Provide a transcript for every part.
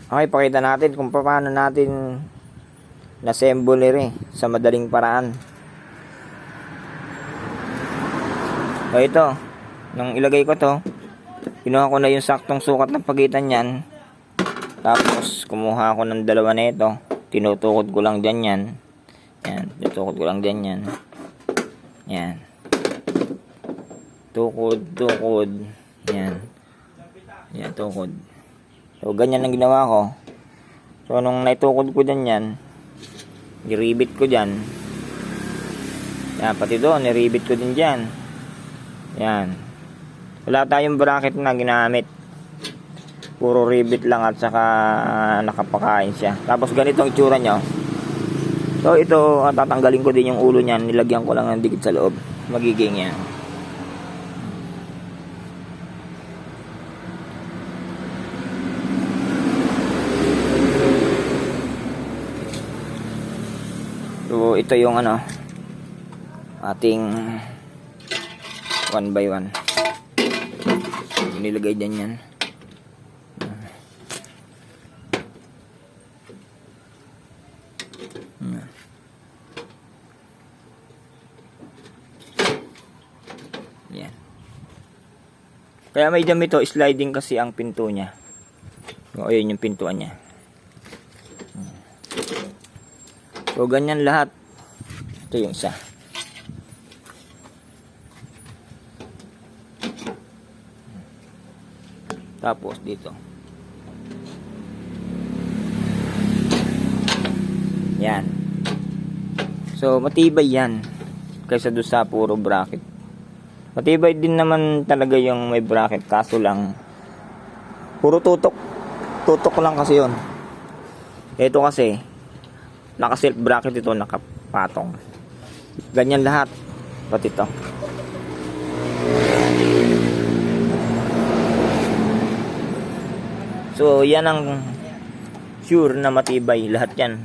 Okay, pakita natin kung paano natin na-assemble sa madaling paraan. So ito, nung ilagay ko to, kinuha ko na yung saktong sukat ng pagitan niyan. Tapos kumuha ako ng dalawa na ito, tinutukod ko lang dyan yan. Yan, tinutukod ko lang dyan yan. Yan. Tukod. Yan. Yan, tukod. So, ganyan ang ginawa ko. So, nung naitukod ko dyan yan, i-ribit ko dyan. Yan, pati doon, i-ribit ko din dyan. Yan. Wala tayong bracket na ginamit. Puro rivet lang at saka nakapakain siya. Tapos ganito ang itsura niya. So, ito, tatanggalin ko din yung ulo niyan. Nilagyan ko lang ng dikit sa loob. Magiging yan. So, ito yung ating 1 by 1. Nilagay dyan yan. Yan. Kaya may dam ito, sliding kasi ang pinto niya. O, ayun yung pintuan niya. So, ganyan lahat. Ito yung isa. Tapos, dito. Yan. So, matibay yan. Kaysa doon sa puro bracket. Matibay din naman talaga yung may bracket. Kaso lang, puro tutok. Tutok lang kasi yun. Ito kasi, naka-self bracket ito, nakapatong. Ganyan lahat. Pati ito. So, yan ang sure na matibay. Lahat yan.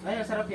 Ay, sarap yan.